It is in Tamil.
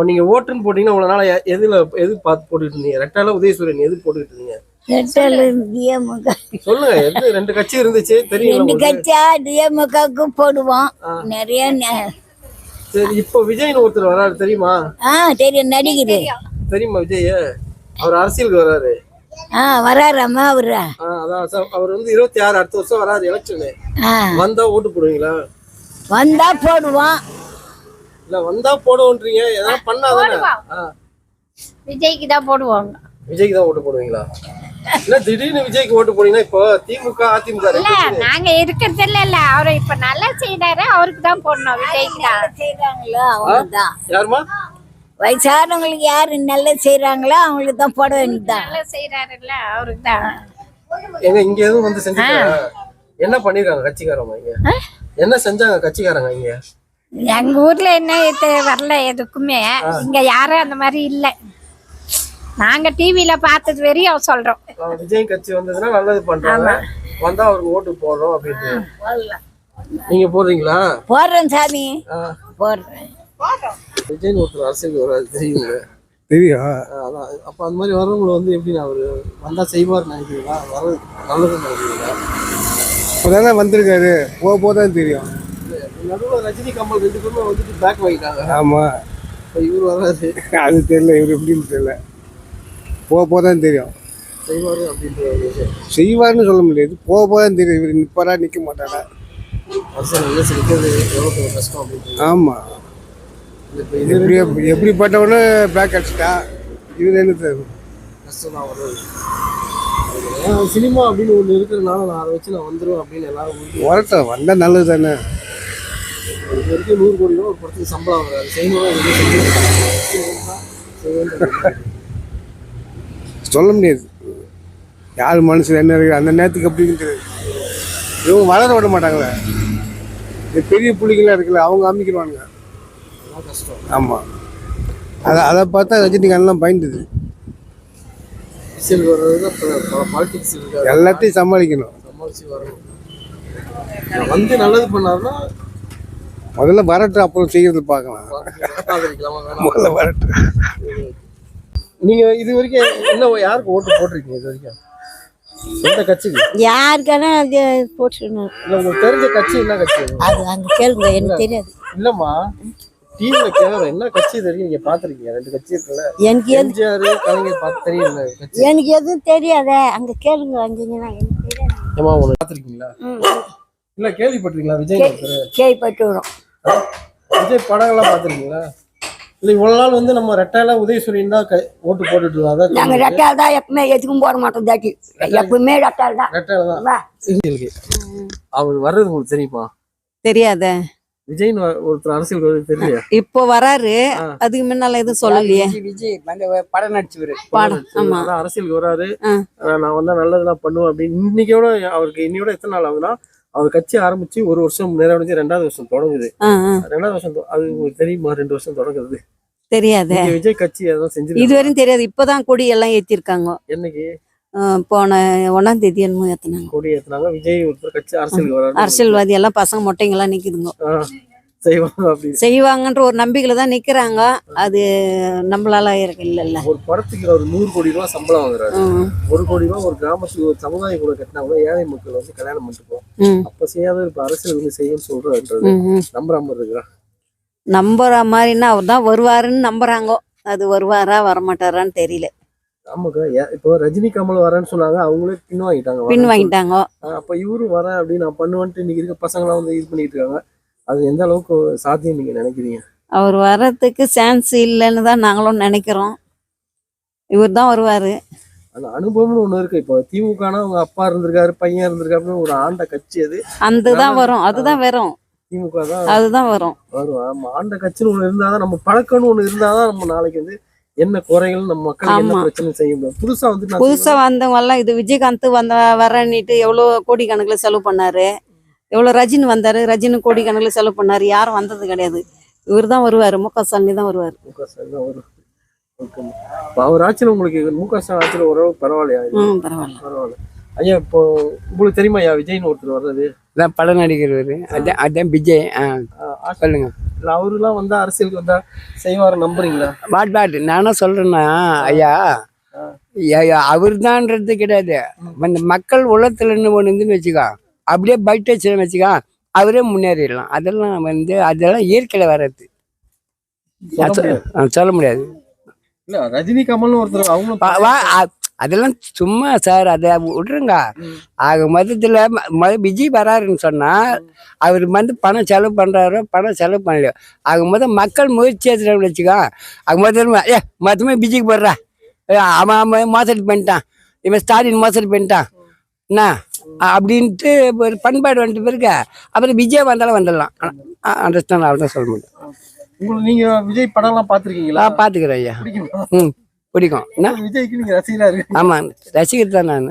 இப்போ நீங்க ஓட்டுன்னு போட்டீங்கன்னா இவ்வளவு நாளா எது பார்த்து போட்டுட்டு இருந்தீங்க? ரெட்டால உதயசூரியன் எது போட்டுட்டு இருந்தீங்க? சொல்லுங்க. எது ரெண்டு கட்சி இருந்துச்சு தெரியும். ரெண்டு கட்சியா டிஎம்காக்கு போடுவோம் நிறைய. சரி, இப்போ விஜய்னு ஒருத்தர் வராரு தெரியுமா? தெரியும், நடிகர் தெரியுமா விஜய்? அவர் அரசியலுக்கு வராரு. வராராமா அவரு? அதான் அவர் வந்து 26 அடுத்த வருஷம் வராரு எலெக்ஷனு. வந்தா ஓட்டு போடுவீங்களா? வந்தா போடுவோம். இல்ல வந்தா போடுவோன்றீங்க, ஏதாவது பண்ணாதானே? விஜய்க்கு தான் போடுவாங்க. விஜய்க்கு தான் ஓட்டு போடுவீங்களா? இல்ல திடீர்னு விஜய்க்கு ஓட்டு போடுவீங்கன்னா இப்போ திமுக அதிமுக நாங்க இருக்கிறது இல்ல. அவரை இப்ப நல்லா செய்யறாரு, அவருக்கு தான் போடணும். விஜய்க்கு தான் செய்யறாங்களோ அவங்கதான். யாருமா? வயசானவங்களுக்கு யாரு நல்லா செய்யறாங்களோ அவங்களுக்கு தான் போட வேண்டியதுதான். நல்லா செய்யறாருல்ல, அவருக்கு தான். எங்க இங்க எதுவும் வந்து செஞ்சாங்க? என்ன பண்ணிருக்காங்க கட்சிக்காரங்க இங்க? என்ன செஞ்சாங்க கட்சிக்காரங்க இங்க? எங்க ஊர்ல என்ன வரல எதுக்குமே. இங்க யாரும் அந்த மாதிரி இல்ல. நாங்க டிவில பார்த்தது வரையும் சொல்றோம். விஜய் கட்சி வந்ததுன்னா நல்லது பண்றாங்க, வந்தா அவருக்கு ஓட்டு போடுறோம் அப்படின்னு. நீங்க போடுறீங்களா? போடுறேன் சாமி, போடுறேன். விஜய் ஒருத்தர் அரசியலுக்கு வராது தெரியுங்க? தெரியும். அதான் அப்ப அந்த மாதிரி வரவங்களை வந்து எப்படி அவரு வந்தா செய்வார் நினைக்கிறீங்களா? வர நல்லதுன்னு நினைக்கிறீங்களா? இப்போதானே வந்திருக்காரு, போதான் தெரியும். நடுவில் ரஜினி கமல் 2 பேருமே வந்துட்டு பேக் வாங்கிட்டாங்க. ஆமா, இப்போ இவர் வராது. அது தெரியல, இவர் எப்படின்னு தெரியல. போதான் தெரியும். செய்வாரு அப்படின்ற செய்வார்னு சொல்ல முடியாது, போதான் தெரியும். இவர் நிற்பாரா நிற்க மாட்டாரா? அரசியல் சிரிக்கிறது எவ்வளோ கஷ்டம் அப்படின்னு. ஆமா, எப்படிப்பட்டவனு பேக் அடிச்சுட்டா இவர் என்ன தெரியும்? கஷ்டம் தான் வருது. சினிமா அப்படின்னு ஒன்று இருக்கிறதுனால நான் அதை வச்சு நான் வந்துடுவேன் அப்படின்னு எல்லாரும் வரட்டும், வந்தால் நல்லது தானே. இது வரைக்கும் 100 கோடி ரூபா ஒரு படத்துக்கு சம்பளம் வராது. சொல்ல முடியாது யார் மனசில் என்ன இருக்கு அந்த நேரத்துக்கு அப்படின்னு தெரியாது. இவங்க வளர விட மாட்டாங்களே, இந்த பெரிய புள்ளிகளாக இருக்குல்ல, அவங்க அமைக்கிடுவானுங்க. கஷ்டம். ஆமாம், அதை பார்த்தா ரஜினிகாந்த்லாம் பயந்துது. பாலிடிக்ஸ் எல்லாத்தையும் சமாளிக்கணும், சமாளிச்சு வரணும். வந்து நல்லது பண்ணாருன்னா முதல்ல வரட்டும், அப்புறம் செய்யறது பார்க்கலாம். முதல்ல வரட்டும். நீங்க இது வரைக்கும் என்ன யாருக்கு ஓட்டு போட்டிருக்கீங்க இது வரைக்கும்? எந்த கட்சிக்கு? யாருக்கான போட்டுருணும். இல்ல உங்களுக்கு தெரிஞ்ச கட்சி என்ன கட்சி? அது அங்க கேளுங்க, எனக்கு தெரியாது. இல்லம்மா, டிவில கேக்குறேன், என்ன கட்சி தெரியும்? நீங்க பாத்துருக்கீங்க 2 கட்சி இருக்குல்ல, எனக்கு எம்ஜிஆர் கலைஞர் பார்த்து தெரியல கட்சி. எனக்கு எதுவும் தெரியாத, அங்க கேளுங்க. அங்கீங்கன்னா எனக்கு தெரியாது. ஏமா உங்களை பாத்துருக்கீங்களா? இல்ல கேள்விப்பட்டிருக்கீங்களா? விஜய் கேள்விப்பட்டு வரும். விஜய் படங்கள்லாம் பாத்துருக்கீங்களா? இல்ல இவ்வளவு நாள் வந்து நம்ம ரெட்டால உதயசூரியன் தான் ஓட்டு போட்டுட்டு இருக்கோம். நாங்க ரெட்டால் தான் எப்பவுமே எதுக்கும் போட மாட்டோம். தாட்டி எப்பவுமே ரெட்டால் தான். ரெட்டால தான். அவர் வர்றது உங்களுக்கு தெரியுமா? தெரியாத. விஜய் ஒருத்தர் அரசியல் தெரியல, இப்போ வராரு. அதுக்கு முன்னால எதுவும் சொல்லலையே. விஜய் படம் நடிச்சுவாரு. அரசியலுக்கு வராரு, நான் வந்தா நல்லதெல்லாம் பண்ணுவேன் அப்படின்னு. இன்னைக்கோட அவருக்கு இன்னையோட எத்தனை நாள் ஆகுதுன்னா, அவர் கட்சி ஆரம்பிச்சு 1 வருஷம் நிறைவடைஞ்சு 2வது வருஷம் தொடங்குது. 2வது வருஷம் அது உங்களுக்கு தெரியுமா? 2 வருஷம் தொடங்குது தெரியாது. விஜய் கட்சி அதான் செஞ்சு இதுவரையும் தெரியாது. இப்பதான் கொடி எல்லாம் ஏத்திருக்காங்க. என்னைக்கு? போன 1ஆம் தேதி என்னமோ ஏத்தினாங்க, கொடி ஏத்தினாங்க. விஜய் ஒருத்தர் கட்சி அரசியலுக்கு வராரு. அரசியல்வாதி எல்லாம் பசங்க மொட்டைங்க எல்லாம் நிக்குதுங்க. செய்வாங்கன்ற ஒரு நம்பிக்கையில தான் நிக்கிறாங்க. அது நம்மளால இல்ல. ஒரு படத்துக்கு ஒரு 100 கோடி ரூபாய் சம்பளம் வாங்குறாரு. 1 கோடி ரூபாய் ஒரு கிராமத்துக்கு ஒரு சமுதாய கூட கட்டினா கூட ஏழை மக்கள் வந்து கல்யாணம் பண்ணிட்டு அப்ப செய்யாத இப்ப அரசியல் வந்து செய்யன்னு சொல்றது நம்புறாம இருக்கா? நம்புற மாதிரின்னா அவர் தான் வருவாருன்னு நம்புறாங்க. அது வருவாரா வரமாட்டாரான்னு தெரியல. ஆமாக்கா, இப்போ ரஜினி கமல் வரேன்னு சொன்னாங்க, அவங்களே பின் வாங்கிட்டாங்க. அப்ப இவரு வரேன் அப்படின்னு நான் பண்ணுவேன்ட்டு இன்னைக்கு இருக்க பசங்க எல்லாம் வந்து இது பண்ணிட்டு இருக்காங்க. அது எந்த அளவுக்கு சாத்தியம் நீங்க நினைக்கிறீங்க? அவர் வர்றதுக்கு சான்ஸ் இல்லைன்னு தான் நாங்களும் நினைக்கிறோம். இவர் தான் வருவாரு. அந்த அனுபவம்னு ஒண்ணு இருக்கு. இப்போ திமுகனா அவங்க அப்பா இருந்திருக்காரு, பையன் இருந்திருக்காரு, ஒரு ஆண்ட கட்சி அது. அதுதான் வரும், அதுதான் வரும். திமுக தான் அதுதான் வரும். ஆமா, ஆண்ட கட்சின்னு ஒண்ணு இருந்தாதான், நம்ம பழக்கம்னு ஒண்ணு இருந்தாதான் நம்ம நாளைக்கு வந்து என்ன குறைகள் நம்ம மக்கள் என்ன பிரச்சனை செய்ய முடியும். புதுசா வந்தவங்க எல்லாம் இது விஜயகாந்த் வரன்னிட்டு எவ்வளவு கோடிக்கணக்குல செலவு பண்ணாரு. எவ்வளவு ரஜினி வந்தாரு, ரஜினி கோடிக்கணக்குல செலவு பண்ணாரு. யாரும் வந்தது கிடையாது. இவர் தான் வருவாரு. முக ஸ்டாலின் தான் வருவாரு. அவர் ஆட்சியில் உங்களுக்கு முக ஸ்டாலின் ஆட்சியில் ஓரளவுக்கு பரவாயில்லையா? பரவாயில்ல. ஐயா, இப்போ உங்களுக்கு தெரியுமா ஐயா விஜய்னு ஒருத்தர் வர்றது? படம் நடிகர். அதான் விஜய். சொல்லுங்க. இல்ல அவருலாம் வந்தா அரசியலுக்கு வந்தா செய்வாரு நம்புறீங்களா? வாட் நானும் சொல்றேன்னா ஐயா அவர் தான்றது கிடையாது. அந்த மக்கள் உள்ளத்துல இருந்து ஒன்று இருந்துன்னு வச்சுக்கோ, அப்படியே பைட் வச்சுன்னு வச்சுக்கோ, அவரே முன்னேறிடலாம். அதெல்லாம் இயற்கையில வர்றது. சொல்ல முடியாது. இல்ல ரஜினி கமல்னு ஒருத்தர் அவங்களும் அதெல்லாம் சும்மா சார், அதை விட்டுருங்க. ஆக மொத்தத்தில் விஜய் வராருன்னு சொன்னா அவர் பணம் செலவு பண்றாரோ பணம் செலவு பண்ணலையோ, ஆக மக்கள் முயற்சி எடுத்துட்டு வச்சுக்கோ. ஆக மொத்தமே விஜய்க்கு போடுறா, அவன் மோசடி பண்ணிட்டான், இவன் ஸ்டாலின் மோசடி பண்ணிட்டான் என்ன அப்படின்ட்டு ஒரு பண்பாடு வந்துட்டு பிறகு அப்புறம் விஜய் வந்தாலும் வந்துடலாம். அண்டர்ஸ்டாண்ட் அவ்வளோதான் சொல்ல முடியும். உங்களுக்கு நீங்க விஜய் படம் எல்லாம் பாத்துருக்கீங்களா? பாத்துக்கிறேன் ஐயா. பிடிக்கும். என்ன விஜய்க்கு நீங்க ரசிகரா இருக்கு? ஆமா, ரசிகர் தான் நான்.